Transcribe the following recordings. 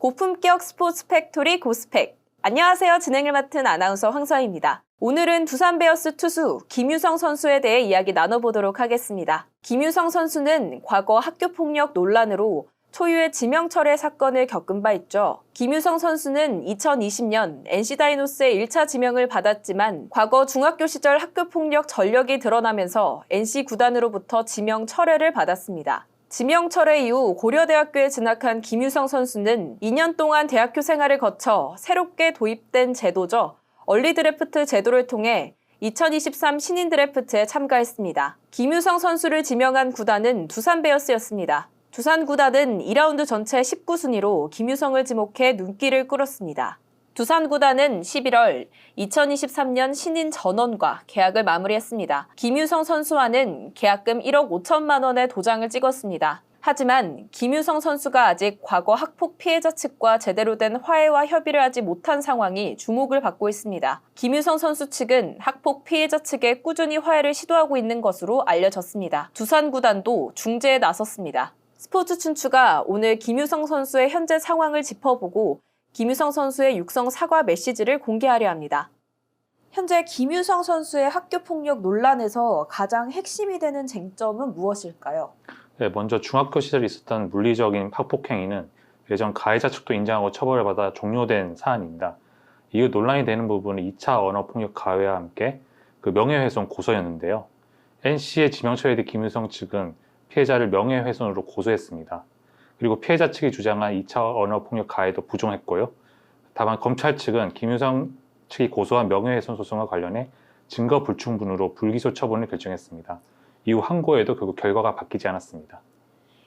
고품격 스포츠 팩토리 고스펙. 안녕하세요. 진행을 맡은 아나운서 황서희입니다. 오늘은 두산 베어스 투수 김유성 선수에 대해 이야기 나눠보도록 하겠습니다. 김유성 선수는 과거 학교폭력 논란으로 초유의 지명철회 사건을 겪은 바 있죠. 김유성 선수는 2020년 NC 다이노스의 1차 지명을 받았지만 과거 중학교 시절 학교폭력 전력이 드러나면서 NC 구단으로부터 지명 철회를 받았습니다. 지명 철회 이후 고려대학교에 진학한 김유성 선수는 2년 동안 대학교 생활을 거쳐 새롭게 도입된 제도죠. 얼리 드래프트 제도를 통해 2023 신인 드래프트에 참가했습니다. 김유성 선수를 지명한 구단은 두산 베어스였습니다. 두산 구단은 2라운드 전체 19순위로 김유성을 지목해 눈길을 끌었습니다. 두산 구단은 11월 2023년 신인 전원과 계약을 마무리했습니다. 김유성 선수와는 계약금 1억 5천만 원의 도장을 찍었습니다. 하지만 김유성 선수가 아직 과거 학폭 피해자 측과 제대로 된 화해와 협의를 하지 못한 상황이 주목을 받고 있습니다. 김유성 선수 측은 학폭 피해자 측에 꾸준히 화해를 시도하고 있는 것으로 알려졌습니다. 두산 구단도 중재에 나섰습니다. 스포츠 춘추가 오늘 김유성 선수의 현재 상황을 짚어보고 김유성 선수의 육성 사과 메시지를 공개하려 합니다. 현재 김유성 선수의 학교폭력 논란에서 가장 핵심이 되는 쟁점은 무엇일까요? 네, 먼저 중학교 시절에 있었던 물리적인 학폭행위는 예전 가해자 측도 인정하고 처벌을 받아 종료된 사안입니다. 이후 논란이 되는 부분은 2차 언어폭력 가해와 함께 명예훼손 고소였는데요. NC의 지명 처리된 김유성 측은 피해자를 명예훼손으로 고소했습니다. 그리고 피해자 측이 주장한 2차 언어폭력 가해도 부정했고요. 다만 검찰 측은 김유성 측이 고소한 명예훼손 소송과 관련해 증거 불충분으로 불기소 처분을 결정했습니다. 이후 항고에도 결국 결과가 바뀌지 않았습니다.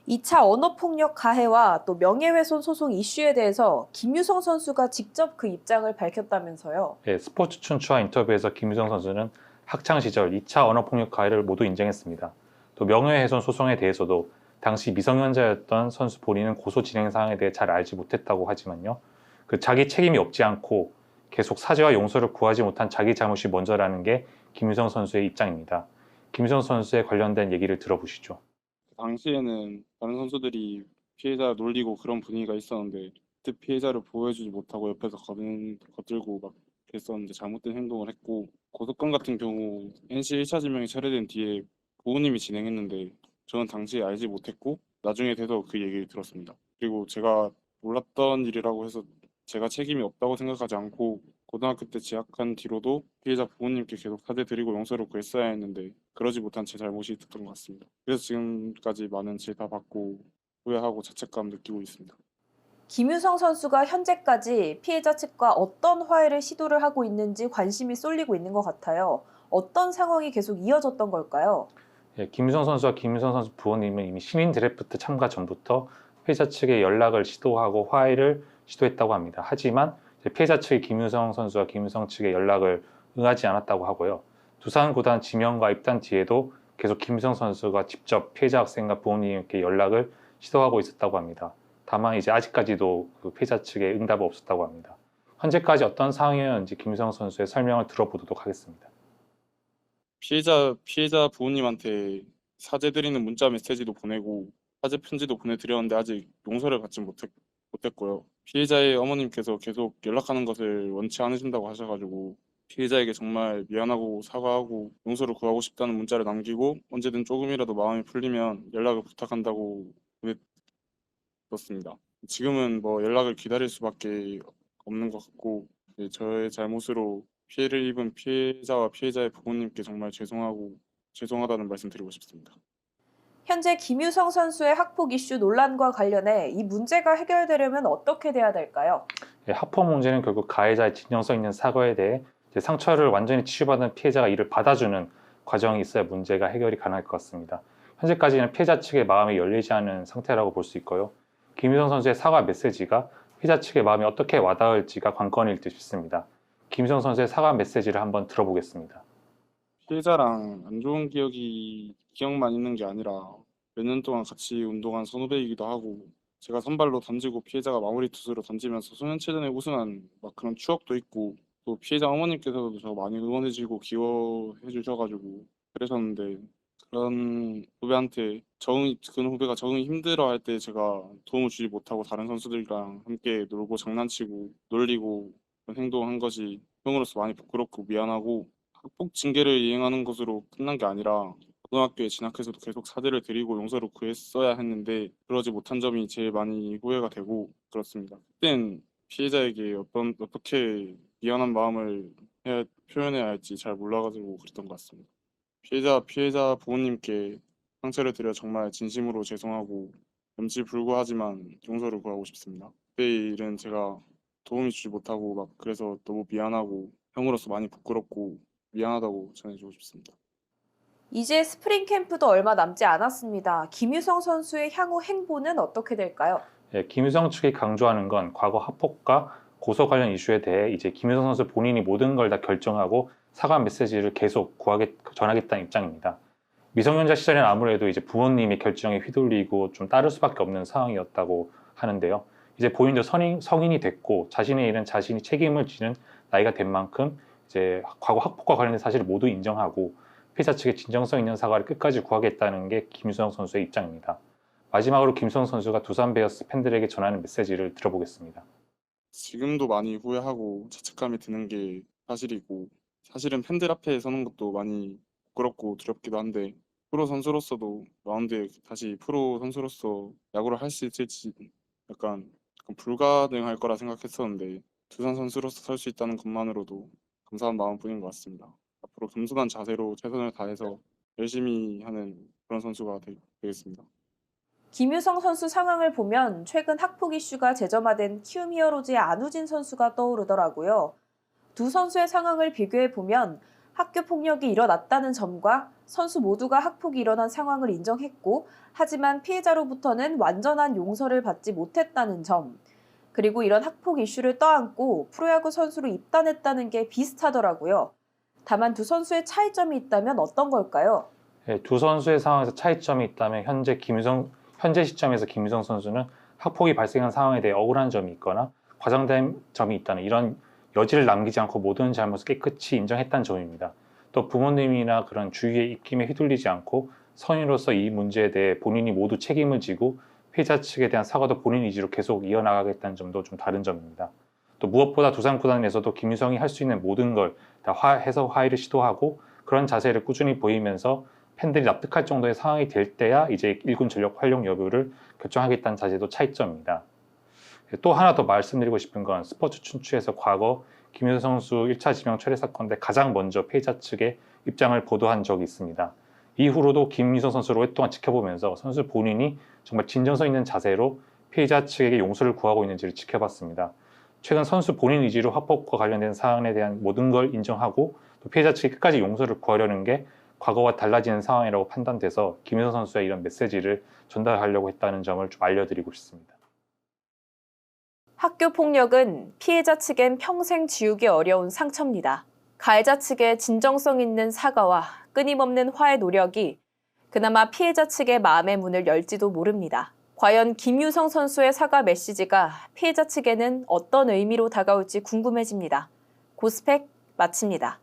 2차 언어폭력 가해와 또 명예훼손 소송 이슈에 대해서 김유성 선수가 직접 그 입장을 밝혔다면서요? 네, 스포츠 춘추와 인터뷰에서 김유성 선수는 학창시절 2차 언어폭력 가해를 모두 인정했습니다. 또 명예훼손 소송에 대해서도 당시 미성년자였던 선수 본인은 고소 진행 사항에 대해 잘 알지 못했다고 하지만요. 자기 책임이 없지 않고 계속 사죄와 용서를 구하지 못한 자기 잘못이 먼저라는 게 김유성 선수의 입장입니다. 김유성 선수에 관련된 얘기를 들어보시죠. 당시에는 다른 선수들이 피해자 놀리고 그런 분위기가 있었는데 그때 피해자를 보호해주지 못하고 옆에서 거들고 막 그랬었는데 잘못된 행동을 했고 고소건 같은 경우 NC 1차 지명이 철회된 뒤에 부모님이 진행했는데 저는 당시에 알지 못했고 나중에 돼서 그 얘기를 들었습니다. 그리고 제가 몰랐던 일이라고 해서 제가 책임이 없다고 생각하지 않고 고등학교 때 재학한 뒤로도 피해자 부모님께 계속 사죄드리고 용서를 구했어야 했는데 그러지 못한 제 잘못이 있었던 것 같습니다. 그래서 지금까지 많은 질타받고 후회하고 자책감 느끼고 있습니다. 김유성 선수가 현재까지 피해자 측과 어떤 화해를 시도를 하고 있는지 관심이 쏠리고 있는 것 같아요. 어떤 상황이 계속 이어졌던 걸까요? 예, 김유성 선수와 김유성 선수 부모님은 이미 신인 드래프트 참가 전부터 피해자 측에 연락을 시도하고 화해를 시도했다고 합니다. 하지만 피해자 측이 김유성 선수와 김유성 측의 연락을 응하지 않았다고 하고요. 두산 구단 지명과 입단 뒤에도 계속 김유성 선수가 직접 피해자 학생과 부모님께 연락을 시도하고 있었다고 합니다. 다만 아직까지도 피해자 측의 응답은 없었다고 합니다. 현재까지 어떤 상황이었는지 김유성 선수의 설명을 들어보도록 하겠습니다. 피해자 부모님한테 사죄드리는 문자 메시지도 보내고 사죄 편지도 보내드렸는데 아직 용서를 받지 못했고요. 피해자의 어머님께서 계속 연락하는 것을 원치 않으신다고 하셔가지고 피해자에게 정말 미안하고 사과하고 용서를 구하고 싶다는 문자를 남기고 언제든 조금이라도 마음이 풀리면 연락을 부탁한다고 보냈습니다. 지금은 뭐 연락을 기다릴 수밖에 없는 것 같고 저의 잘못으로 피해를 입은 피해자와 피해자의 부모님께 정말 죄송하다는 말씀 드리고 싶습니다. 현재 김유성 선수의 학폭 이슈 논란과 관련해 이 문제가 해결되려면 어떻게 돼야 될까요? 예, 학폭 문제는 결국 가해자의 진정성 있는 사과에 대해 상처를 완전히 치유받은 피해자가 이를 받아주는 과정이 있어야 문제가 해결이 가능할 것 같습니다. 현재까지는 피해자 측의 마음이 열리지 않은 상태라고 볼 수 있고요. 김유성 선수의 사과 메시지가 피해자 측의 마음이 어떻게 와닿을지가 관건일 듯 싶습니다. 김유성 선수의 사과 메시지를 한번 들어보겠습니다. 피해자랑 안 좋은 기억만 있는 게 아니라 몇 년 동안 같이 운동한 선후배이기도 하고 제가 선발로 던지고 피해자가 마무리 투수로 던지면서 소년체전에 우승한 막 그런 추억도 있고 또 피해자 어머님께서도 저 많이 응원해주고 기여해 주셔가지고 그랬었는데 그런 후배한테 그런 후배가 적응이 힘들어할 때 제가 도움을 주지 못하고 다른 선수들이랑 함께 놀고 장난치고 놀리고 그런 행동한 것이 형으로서 많이 부끄럽고 미안하고 학폭 징계를 이행하는 것으로 끝난 게 아니라 고등학교에 진학해서도 계속 사죄를 드리고 용서를 구했어야 했는데 그러지 못한 점이 제일 많이 후회가 되고 그렇습니다. 그땐 피해자에게 어떻게 미안한 마음을 표현해야 할지 잘 몰라가지고 그랬던 것 같습니다. 피해자 부모님께 상처를 드려 정말 진심으로 죄송하고 염치불구하지만 용서를 구하고 싶습니다. 그때 일은 제가 도움이 주지 못하고 막 그래서 너무 미안하고 형으로서 많이 부끄럽고 미안하다고 전해주고 싶습니다. 이제 스프링 캠프도 얼마 남지 않았습니다. 김유성 선수의 향후 행보는 어떻게 될까요? 예, 김유성 측이 강조하는 건 과거 학폭과 고소 관련 이슈에 대해 이제 김유성 선수 본인이 모든 걸 다 결정하고 사과 메시지를 계속 전하겠다는 입장입니다. 미성년자 시절에는 아무래도 이제 부모님의 결정에 휘둘리고 좀 따를 수밖에 없는 상황이었다고 하는데요. 이제 본인도 성인이 됐고 자신의 일은 자신이 책임을 지는 나이가 된 만큼 이제 과거 학폭과 관련된 사실을 모두 인정하고 피해자 측의 진정성 있는 사과를 끝까지 구하겠다는 게 김유성 선수의 입장입니다. 마지막으로 김유성 선수가 두산 베어스 팬들에게 전하는 메시지를 들어보겠습니다. 지금도 많이 후회하고 죄책감이 드는 게 사실이고 사실은 팬들 앞에 서는 것도 많이 부끄럽고 두렵기도 한데 프로 선수로서도 마운드에 다시 프로 선수로서 야구를 할 수 있을지 약간 불가능할 거라 생각했었는데 두산 선수로서 설 수 있다는 것만으로도 감사한 마음뿐인 것 같습니다. 앞으로 겸손한 자세로 최선을 다해서 열심히 하는 그런 선수가 되겠습니다. 김유성 선수 상황을 보면 최근 학폭 이슈가 재점화된 키움 히어로즈의 안우진 선수가 떠오르더라고요. 두 선수의 상황을 비교해 보면 학교 폭력이 일어났다는 점과 선수 모두가 학폭이 일어난 상황을 인정했고 하지만 피해자로부터는 완전한 용서를 받지 못했다는 점, 그리고 이런 학폭 이슈를 떠안고 프로야구 선수로 입단했다는 게 비슷하더라고요. 다만 두 선수의 차이점이 있다면 어떤 걸까요? 예, 두 선수의 상황에서 차이점이 있다면 현재 시점에서 김유성 선수는 학폭이 발생한 상황에 대해 억울한 점이 있거나 과장된 점이 있다는 이런 여지를 남기지 않고 모든 잘못을 깨끗이 인정했다는 점입니다. 또 부모님이나 그런 주위의 입김에 휘둘리지 않고 성인으로서 이 문제에 대해 본인이 모두 책임을 지고 피해자 측에 대한 사과도 본인 의지로 계속 이어나가겠다는 점도 좀 다른 점입니다. 또 무엇보다 두산 구단에서도 김유성이 할 수 있는 모든 걸 다 해서 화해를 시도하고 그런 자세를 꾸준히 보이면서 팬들이 납득할 정도의 상황이 될 때야 이제 1군 전력 활용 여부를 결정하겠다는 자세도 차이점입니다. 또 하나 더 말씀드리고 싶은 건 스포츠 춘추에서 과거 김유성 선수 1차 지명 철회 사건 때 가장 먼저 피해자 측의 입장을 보도한 적이 있습니다. 이후로도 김유성 선수를 오랫동안 지켜보면서 선수 본인이 정말 진정성 있는 자세로 피해자 측에게 용서를 구하고 있는지를 지켜봤습니다. 최근 선수 본인 의지로 학폭과 관련된 사안에 대한 모든 걸 인정하고 또 피해자 측이 끝까지 용서를 구하려는 게 과거와 달라지는 상황이라고 판단돼서 김유성 선수의 이런 메시지를 전달하려고 했다는 점을 좀 알려드리고 싶습니다. 학교 폭력은 피해자 측엔 평생 지우기 어려운 상처입니다. 가해자 측의 진정성 있는 사과와 끊임없는 화해 노력이 그나마 피해자 측의 마음의 문을 열지도 모릅니다. 과연 김유성 선수의 사과 메시지가 피해자 측에는 어떤 의미로 다가올지 궁금해집니다. 고스펙 마칩니다.